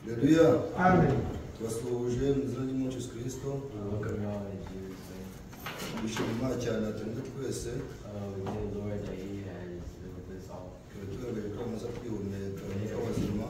Haleluya. Amen. Tubasuhuje mu izina ry'Umwami Yesu Kristo. Bishimye Imana cyane aturinde twese. Tugaragaje ko bamaze kwihumeka abazima.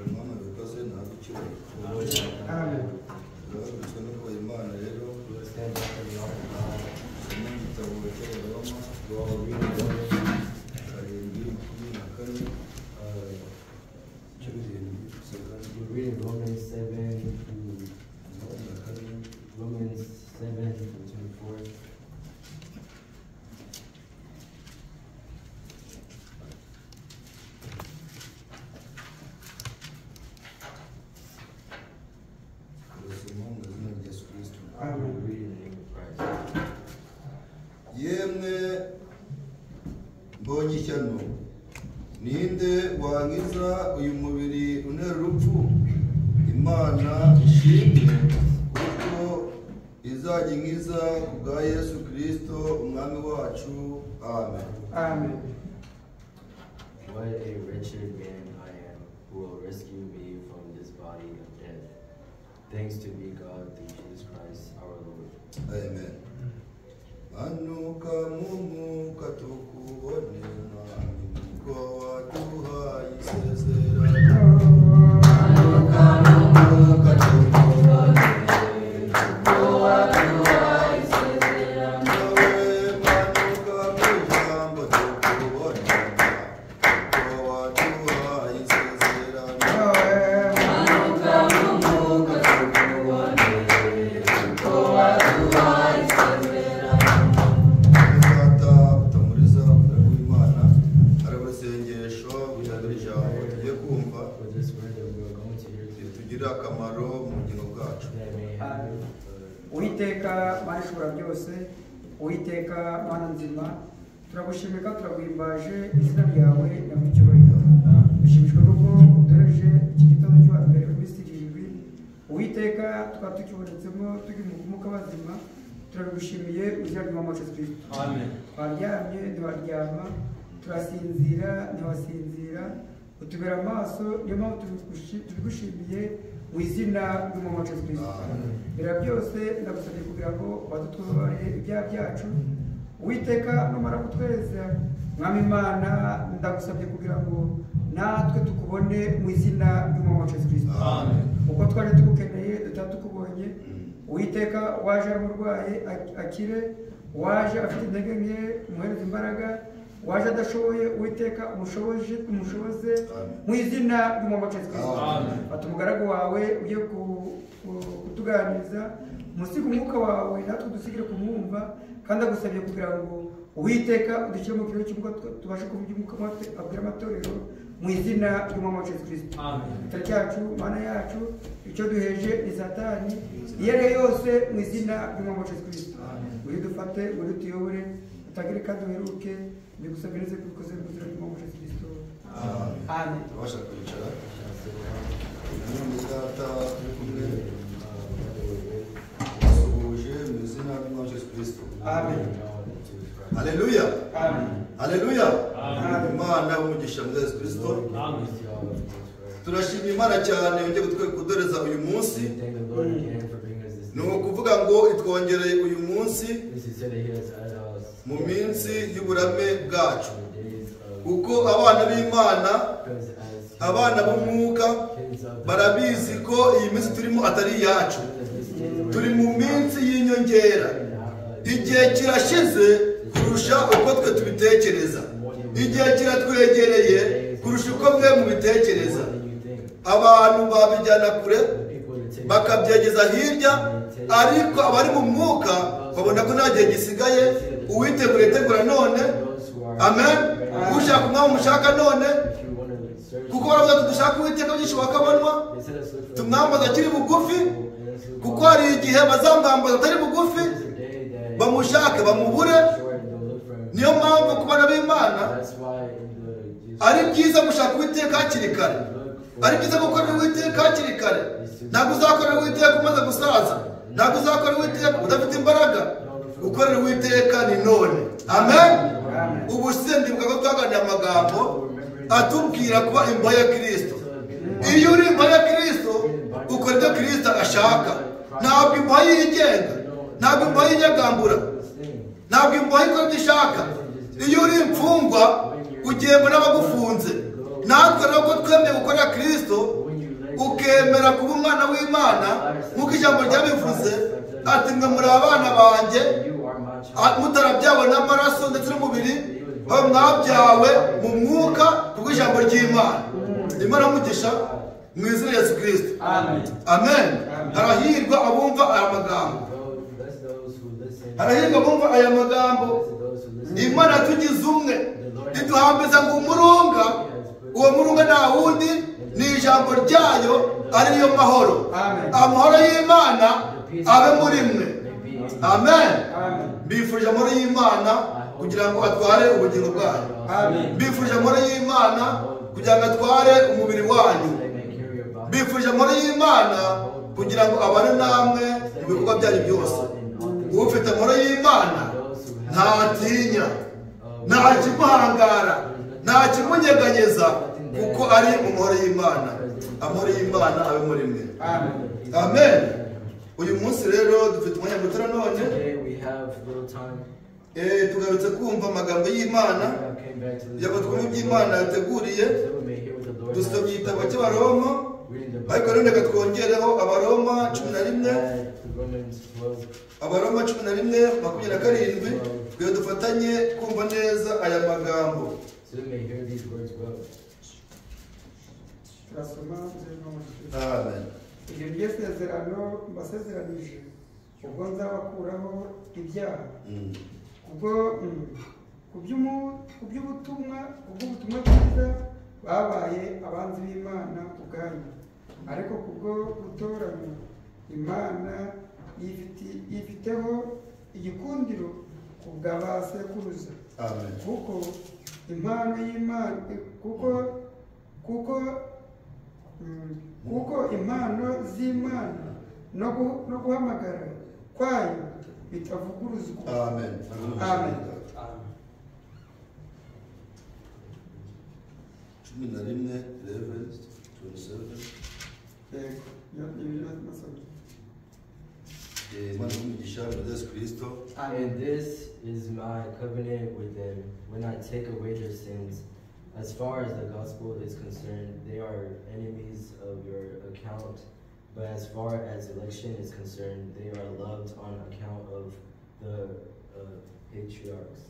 Imana bikoze ntabwo icyubahiro. Amen. Turababitswe no kubaha Imana rero. Ni igitabo cy'Abaroma. We're reading Romans 7 to 24. Amen. We're reading the name of Christ. Yemwe mbonye ishyano, ninde wankiza uyu mubiri untera urupfu? Imana ishimwe kuko izajya inkiza ku bwa Yesu Kristo umwami wacu. Amen. Amen. What a wretched man I am, who will rescue me from this body of death. Thanks to be God through Jesus Christ our Lord. Amen. Manuka mumuka tukubone mwami ko waduhaye isezerano. Manuka mumuka tukubone ko waduhaye isezerano. Manuka mujambo tukubone ko waduhaye isezerano. Manuka mumuka tukubone ko waduhaye isezerano. Akamaro mu bugingo bwacu. Uwiteka Mana ishobora byose, Uwiteka Mana nzima, turagushimika turaguhimbaje izina ryawe nyamwicyubahiro. Dushimishwa nuko uduhereje iki gitondo cyo mbere w'iminsi 7. Uwiteka tukaba tukibonetsemo turi mu kumuka bazima, turagushimiye izina ry'Umwami wacu Yesu Kristo. Amen. Twaryamye ntiwaryama, turasinzira ntiwasinzira, utubera amaso, niyo mpamvu tubigushimiye mu izina ry'Umwami wacu Yesu Kristo. Bira byose ndagusabye kugira ngo badutware ibyaha byacu. Uwiteka numara kutweza, Mwami Imana ndagusabye kugira ngo natwe tukubone mu izina ry'Umwami wacu Yesu Kristo. Amen. Uko twari tugukeneye tutatukubonye, Uwiteka waje ari umurwayi akire, waje afite intege nke umuhereza imbaraga, waje adashoboye Uwiteka umushoboze mu izina ry'Umwami wacu Yesu Kristo. Fata umugaragu wawe ugiye kutuganiriza, musiga umwuka wawe natwe dusigire kumwumva, kandi agusabye kugira ngo Uwiteka udushyire mu kirere cy'umwuka tubashe kuvuga umwuka abwira amatorero mu izina ry'Umwami wacu Yesu Kristo. Itara cyacu Mana yacu icyo duheje ni Satani iyo ari yo yose mu izina ry'Umwami wacu Yesu Kristo. Uri dufate uri tuyobore utagire kandi uheruke, mbigusabye neza kubikoze mu izina ry'Umwami wacu Yesu Kristo. Amen. Tubasha kwicara. None data turi kumwe dusuhuje mu izina ry'Umwami Yesu Kristo. Amen. Haleluya. Amen. Haleluya. Amen. Imana umugisha mu Yesu Kristo. Turashimira Imana cyane yongeye kudoreza uyu munsi. Ni ukuvuga ngo itwongereye uyu munsi mu minsi y'uburame bwacu, kuko abana b'Imana, abana b'umwuka barabizi ko iyi minsi turimo atari iyacu, turi mu minsi y'inyongera. Igihe kirashize kurusha uko twe tubitekereza, igihe kiratwegereye kurusha uko mwe mubitekereza. Abantu babijyana kure bakabyegeza hirya, ariko abari mu mwuka babona ko nta gihe gisigaye. Uwitegura itegura none. Amen. Ushaka umwami umushaka none, kuko baravuga tudushaka Uwiteka byishoboka akabonwa, tumwambaza akiri bugufi, kuko hari igihe bazamwambaza atari bugufi bamushake bamubure. Niyo mpamvu ku bana b'Imana ari byiza gushaka Uwiteka hakiri kare, ari byiza gukorera Uwiteka hakiri kare. Ntabwo uzakorera Uwiteka umaze gusaza, ntabwo uzakorera Uwiteka udafite imbaraga. Gukorera Uwiteka ni none. Amen. Ubu sindi mvuga ko twaganira amagambo atubwira kuba imbohe ya Kristo. Iyo uri imbohe ya Kristo ukora ibyo Kristo ashaka. Ntabwo imbohe yigenga, ntabwo imbohe yinyagambura, ntabwo imbohe ikora ibyo ishaka. Iyo uri imfungwa ugengwa n'abagufunze. Natwe rero ko twemeye gukorera Kristo ukemera kuba umwana w'Imana nk'uko ijambo ryabivuze ati mwe muri abana banjye mutarabyawe n'amaraso ndetse n'umubiri, aho mwabyawe mu mwuka kubw'ijambo ry'Imana. Imana mugisha mu izina rya Yesu Kristo. Amen. Harahirwa abumva aya magambo, harahirwa abumva aya magambo. Imana tugize umwe iduhambiza ngo umurunga, uwo murunga nta wundi ni ijambo ryayo ariyo mahoro. Amahoro y'Imana abe muri mwe. Amen. Mbifurije amahoro y'Imana kugira ngo atware ubugingo bwanyu. Mbifurije amahoro y'Imana kugira ngo atware umubiri wanyu. Mbifurije amahoro y'Imana kugira ngo abane namwe mu bikorwa byanyu byose. Ufite amahoro y'Imana ntatinya, nta kimuhangara, nta kimunyeganyeza, kuko ari mu mahoro y'Imana. Amahoro y'Imana abe muri mwe. Amen. Uyu munsi rero dufite umwanya muto none tugarutse kumva amagambo y'Imana, yabo twumva iby'Imana yateguriye. Dusomye igitabo cy'Abaroma, ariko rero reka twongereho Abaroma 11, Abaroma 11:27, kugira dufatanye kumva neza aya magambo. Amen. Iryo ryo sezerano mbasezeranije ubwo nzabakuraho ibyaha kubw'ubutumwa bwiza babaye abanzi b'Imana ubwanyu, ariko kubwo gutoranywa Imana yifiteho igikundiro ku bwa ba sekuruza. Amen. Kuko impano y'Imana kuko impano z'Imana no guhamagara kwayo bitavuguruzwa. Amen. Amen. 11:11-27. And this is my covenant with them when I take away their sins. As far as the gospel is concerned, they are enemies of your account. But as far as election is concerned, they are loved on account of the patriarchs.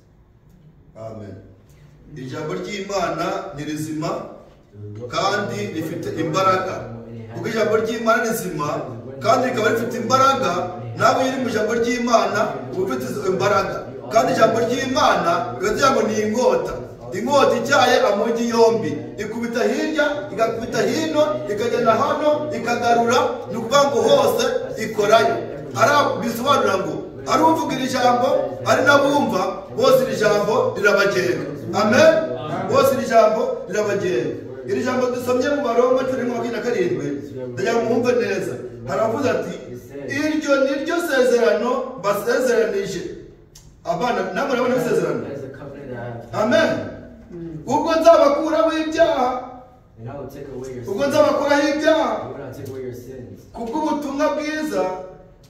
Amen. Ijambo ry'Imana ni rizima kandi rifite imbaraga. Kuko ijambo ry'Imana ni rizima kandi rikaba rifite imbaraga. Nawe iri mu ijambo ry'Imana ufite imbaraga. Kandi ijambo ry'Imana bivuga ngo ni inkota. Inkota icyaye amugi yombi, ikubita hirya igakubita hino, ikagenda hano ikagarura, ni ukuvuga ngo hose ikorayo. Bisobanura ngo ari uvuga iri jambo ari nabumva bose iri jambo rirabagenga. Amen. Bose iri jambo rirabagenga. Iri jambo dusomye mu Baroma 10:27 ndagira mwumve neza. Haravuze ati iryo niryo sezerano basezeranije abana namwe nabone sezerano. Amen. Ubwo nzabakuraho ibyaha, ubwo nzabakuraho ibyaha kubw'ubutumwa bwiza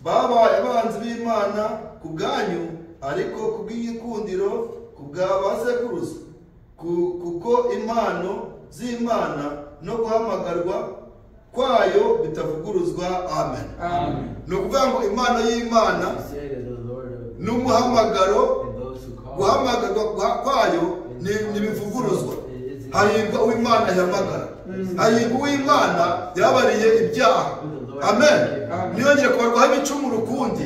babaye abanzi b'Imana ku bwanyu, ariko kubw'igikundiro ku bwa ba sekuruza, kuko impano z'Imana no guhamagarwa kwayo bitavuguruzwa. Amen. Ni ukuvuga ngo impano y'Imana n'umuhamagaro guhamagarwa kwayo ntibivuguruzwa. Hahirwa uw'Imana ihamagara, hahirwa uw'Imana yabariye ibyaha. Amen. Ntiyongere kubarwaho ibicumuro ukundi,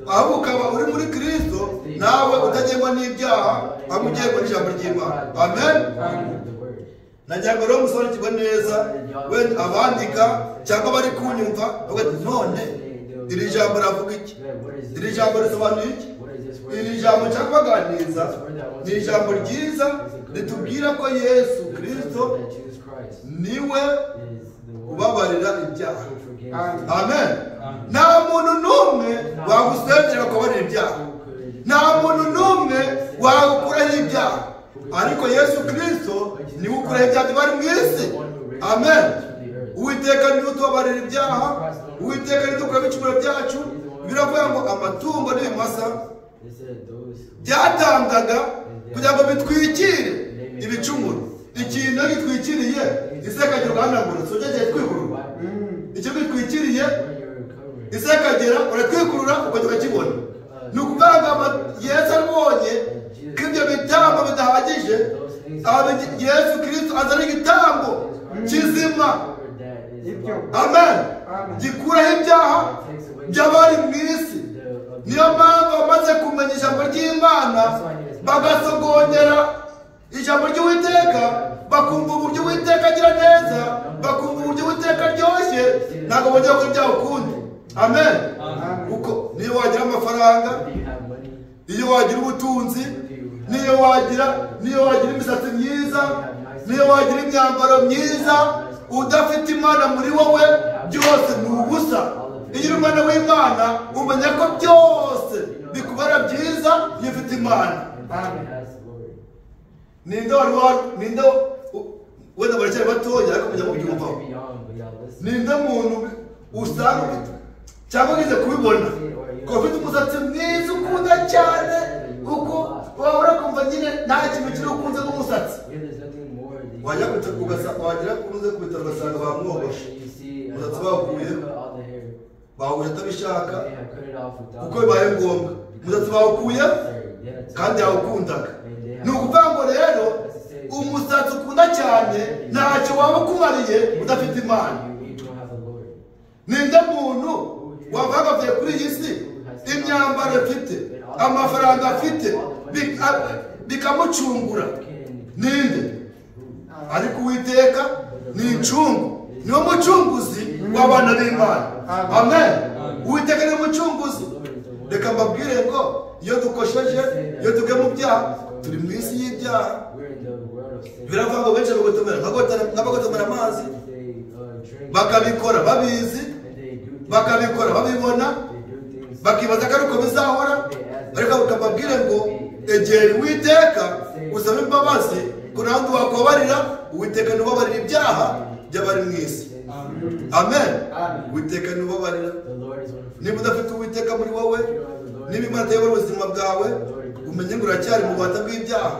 ahubwo ukaba uri muri Kristo nawe utagengwa n'ibyaha, ahubwo ugengwa n'ijambo ry'Imana. Amen. Nagira ngo rero musobanukirwe neza, wenda abandika cyangwa bari kunyumva bagati none iri jambo ravuga iki, iri jambo risobanuye iki. Iri jambo cyangwa baganiriza ni ijambo ryiza ritubwira ko Yesu Kristo niwe ubabarira ibyaha. Amen. Nta muntu n'umwe wagusengera kubabarira ibyaha, nta muntu n'umwe wagukuraho ibyaha. ariko Yesu Kristo niwe ukuraho ibyaha bari mu isi. Amen. Uwiteka niwe utubabarira ibyaha, Uwiteka niwe ukuraho ibicumuro byacu. Biravuga ngo amatungo n'ibimasa byatangaga kugira ngo bitwikire ibicumuro. Ikintu gitwikiriye isekagera ugahanagura, so cyagiye twikurura. Icyo gitwikiriye isekagera uratwikurura ukajya ukakibona. Ni ukuvuga ngo Yesu abonye ko ibyo bitambo bidahagije, Yesu Kristo azana igitambo kizima. Amen. Gikuraho ibyaha by'abari mu isi. Niyo mpamvu bamaze kumenya ijambo ry'Imana bagasogongera ijambo ry'Uwiteka, bakumva uburyo Uwiteka agira neza, bakumva uburyo Uwiteka aryoshye, ntabwo bongera kuri ibyaha ukundi. Amen. Kuko niyo wagira amafaranga, iyo wagira ubutunzi, niyo wagira imisatsi myiza, niyo wagira imyambaro myiza, udafite Imana muri wowe byose ni ubusa. Iyo uri umwana w'Imana umenya ko byose bikubera byiza iyo ufite Imana. Ninde wenda baracyari batoya ariko mujya mubyumvaho. Ninde muntu usanga cyangwa ugize kubibona ko ufite umusatsi mwiza ukunda cyane, uko wabura kumva nyine nta kintu kiri ukunze nk'umusatsi. Wajya wagira kuruze ku bitaro ugasanga bamwogoshe, umusatsi bawukuye bawukuye atabishaka kuko bibaye ngombwa. Umusatsi bawukuye kandi yawukundaga. Ni ukuvuga ngo rero umusatsi ukunda cyane ntacyo waba ukumariye udafite Imana. Ninde muntu wavaga avuye kuri iyi si imyambaro afite, amafaranga afite bikamucungura? Ninde? Ariko Uwiteka ni incungu, niwe mucunguzi w'abana b'Imana. Amen. Uwiteka ni mucunguzi. Reka mbabwire ngo iyo dukosheje, iyo tugiye mu byaha, turi mu isi y'ibyaha. Biravuga ngo benshi bagotomera amazi bakabikora babizi, bakabikora babibona, bakibaza ko ariko bizahora. Ariko bakababwire ngo egera Uwiteka usaba imbabazi, kunandi wakubabarira. Uwiteka nubabarira ibyaha by'abari mu isi. Amen. Uwiteka nubabarira. Niba udafite Uwiteka muri wowe, niba Imana itayobora ubuzima bwawe, umenye ngo uracyari mu bubata bw'ibyaha,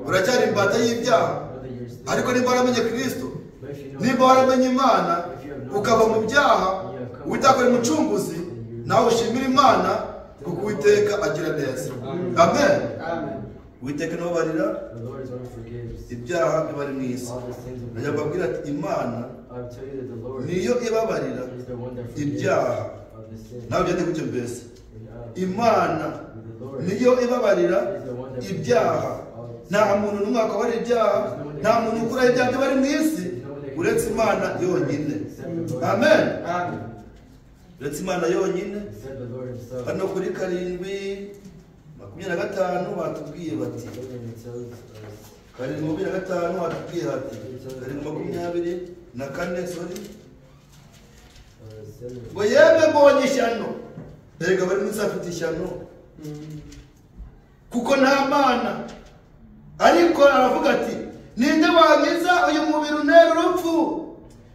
uracyari imbata y'ibyaha. Ariko niba waramenye Kristo, niba waramenye Imana ukava mu byaha, Uwiteka ari umucunguzi, nawe ushimira Imana kuko Uwiteka agira neza. Amen. Uwiteka nubabarira ibyaha by'abari mu isi. Najya mbabwira ati Imana niyo ibabarira ibyaha. Nawe byande gutyo mbese. Imana niyo ibabarira ibyaha. Nta muntu n'umwe akabarira ibyaha, nta muntu ukuraho ibyaha by'abari mu isi uretse Imana yonyine. Amen. Uretse Imana yonyine. Hano kuri 7:25 batubwiye bati, 7:25 batubwiye bati, 7:24 sorry, ngo yemwe mbonye ishyano. Erega bari munsi afite ishyano kuko nta Mana. Ariko aravuga ati, ninde wangiza uyu mubiri unera urupfu?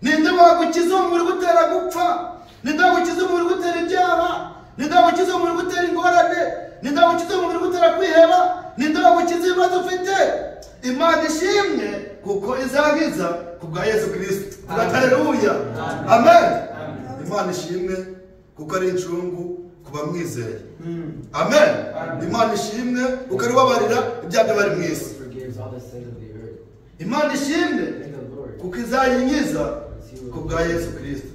Ninde wagukiza umubiri gutera gupfa? Ninde wagukiza umubiri gutera ibyaha? Ninde wagukiza umubiri gutera ingorane? Ninde wagukiza umubiri gutera kwiheba? Ninde wagukiza ibibazo ufite? Imana ishimwe kuko izagiza kubwa Yesu Kristo. Haleluya. Amen. Imana ishimwe kuko ari incungu kuba mwizeye. Amen. Imana ishimwe kuko ari babarira ibyaha by'abari mu isi. Imana ishimwe kuko izayinyiza kubwa Yesu Kristo.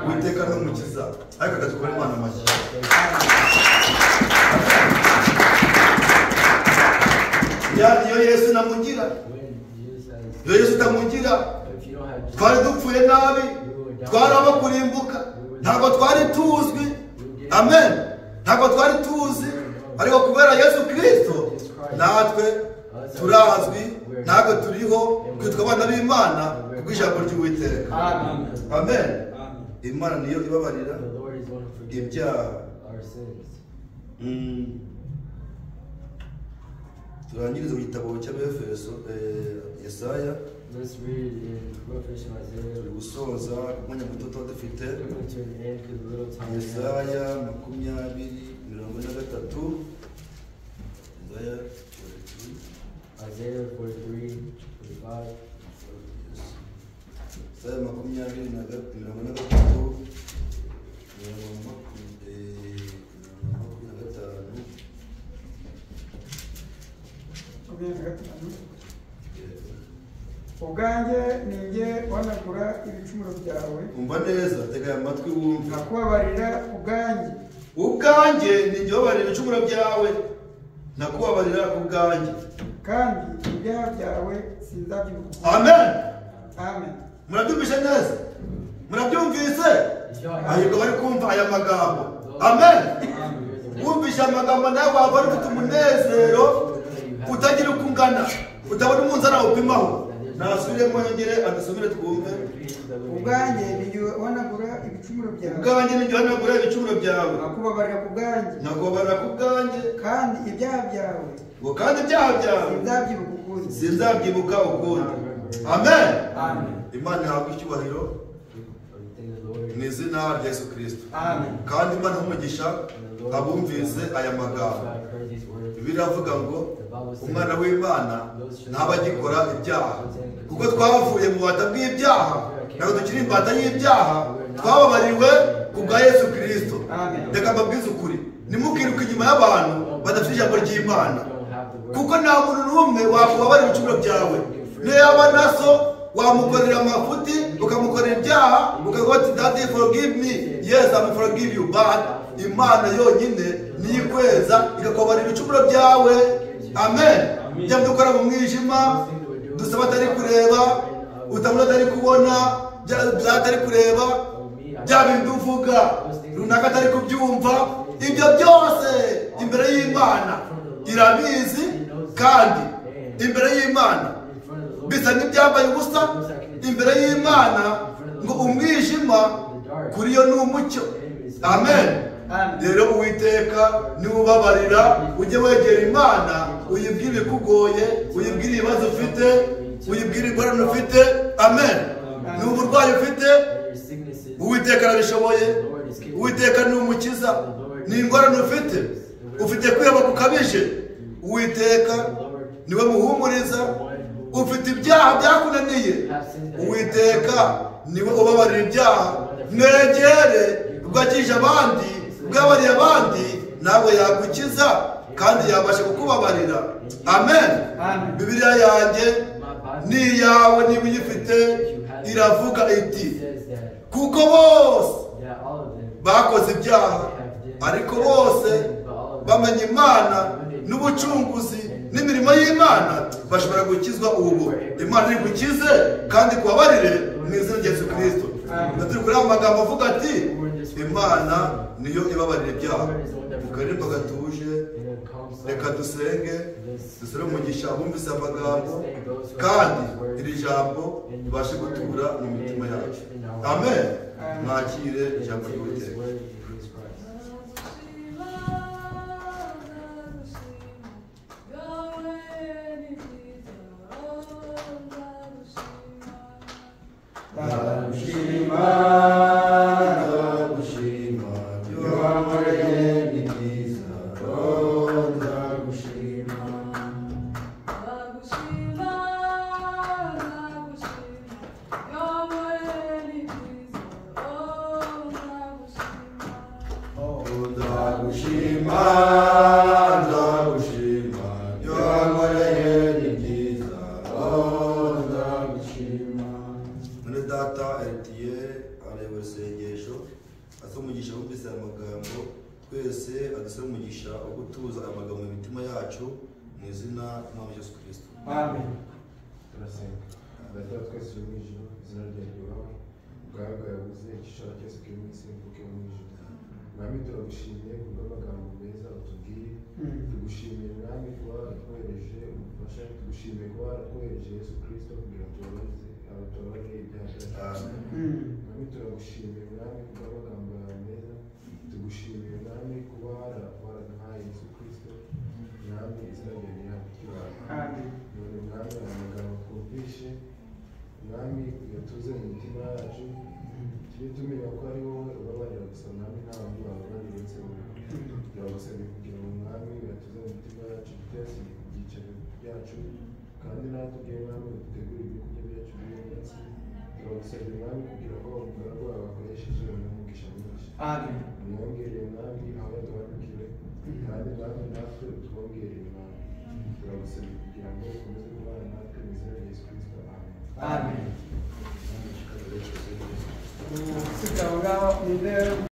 Uwiteka ni umukiza. Ariko akazikora Imana amashyi. Iyo Yesu namugira, iyo Yesu tamugira, twari dupfuye nabi, twari abo kurimbuka, ntabwo twari tuzwi. Amen. Ntabwo twari tuzi, ariko kubera Yesu Kristo natwe turazwi, ntabwo turiho, kwitwa abana b'Imana kubw'ijambo ry'Uwiteka. Amen. Imana niyo ibabarira ibyaha. turangirize mu gitabo cy'Abefeso Yesaya. Let's read in Revelation Isaiah. Turi gusoza kumenya muto tuba dufite Coming to an end because a little time we have. Yesaya 20:43. Isaiah 43:45. Yesaya 20:43. ubwanjye ninjye wanagura ibicumuro byawe. Umva neza, tega amatwi wumve. Nakubabarira ubwanjye. Ubwanjye ninjye wabarira ibicumuro byawe. Nakubabarira ubwanjye. Kandi ibyaha byawe sinzabyibuka. Amen. Amen. Murabyumvise neza? Murabyumvise? Ahubwo bari kumva aya magambo. Amen. Wumvishe amagambo nawe waba ufite umunezero utagira uko ungana, utabona umunzana upimaho. Nasubiremo yongere adusubire twumve. Ubwanjye ninjye wanagura ibicumuro byawe. Ubwanjye ninjye wanagura ibicumuro byawe. Nakubabarira ku bwanjye. Nakubabarira ku bwanjye. Kandi ibyaha byawe. Ngo kandi ibyaha byawe sinzabyibuka ukundi. Sinzabyibuka ukundi. Amen. Amen. Imana ihabwe icyubahiro mu izina rya Yesu Kristo. Amen. Kandi Imana umugisha abumvise aya magambo. Biravuga ngo umwana w'Imana ntaba agikora ibyaha, kuko twavuye mu bubata bw'ibyaha, ntabwo tukiri imbata y'ibyaha, twababariwe ku bwa Yesu Kristo. Reka mbabwize ukuri, ntimukiruke inyuma y'abantu badafite ijambo ry'Imana, kuko nta muntu n'umwe wakubabarira ibicumuro byawe. Niyo yaba na so wamukorera amafuti, ukamukorera ibyaha, ukavuga ati Daddy forgive me, yes I forgive you, but Imana yonyine niyo ikweza ikakubabarira ibicumuro byawe. Amen. Jya dukora mu mwijima, dusaba atari kureba, utabona atari kubona, atari kureba, bya bintu uvuga runaka atari kubyumva, ibyo byose imbere y'Imana irabizi, kandi imbere y'Imana bisa n'ibyambaye ubusa. Imbere y'Imana ngo umwijima kuri yo ni umucyo. Amen. Rero Uwiteka niwubabarira, ujye wegera Imana, uyibwire ibikugoye, uyibwire ibibazo ufite, uyibwire ingorane ufite. Amen. Ni uburwayi ufite, Uwiteka arabishoboye. Uwiteka ni umukiza. Ni ingorane ufite kwiheba gukabije, Uwiteka niwe muhumuriza. Ufite ibyaha byakunaniye, Uwiteka niwe ubabarira ibyaha. Mwegere ubwakije abandi, ubwabariye abandi, nawe yagukiza kandi yabasha kukubabarira. Amen. Bibiliya yanjye n'iyawe niba uyifite iravuga iti, kuko bose bakoze ibyaha, ariko bose bamenye Imana n'ubucunguzi n'imirimo y'Imana bashobora gukizwa ubu. Imana igukize kandi kubabarire mu izina rya Yesu Kristo. Turi kuri aya magambo avuga ati Imana niyo ibabarira ibyaha. Ukaririmba gatuje, reka dusenge, dusore umugisha abumvise amagambo, kandi iri jambo ribashe gutura mu mitima yacu. Amen. Mwakire ijambo ry'Uwiteka. Mwami turagushimiye kubw'amagambo meza utubwiye, tugushimiye Mwami kuba watwohereje umufasha, tugushimiye kuba watwohereje Yesu Kristo kugira ngo tubabarire ibyaha byacu. Mwami turagushimiye Mwami kubw'amagambo yawe meza, tugushimiye Mwami kuba waraduhaye Yesu Kristo. Mwami izina ryawe rihabwe icyubahiro. mwami yatuze mu mitima yacu tujye tumenya ko ari wowe ubabarira gusa mwami nta wundi wababarira uretse wowe turagusabye kugira ngo mwami yatuze mu mitima yacu tutese ku byicaro byacu kandi natwe ubwiye mwami dutegure ibyo kurya byacu by'uyu munsi turagusabye mwami kugira ngo umugaragu wawe wakoresheje umugisha mwinshi umwongerere mwami aho yaduhanukiwe kandi mwami natwe utwongerere mwami turagusabye kugira ngo ukomeze kubana natwe mu izina rya Yesu Kristo amen. Amen.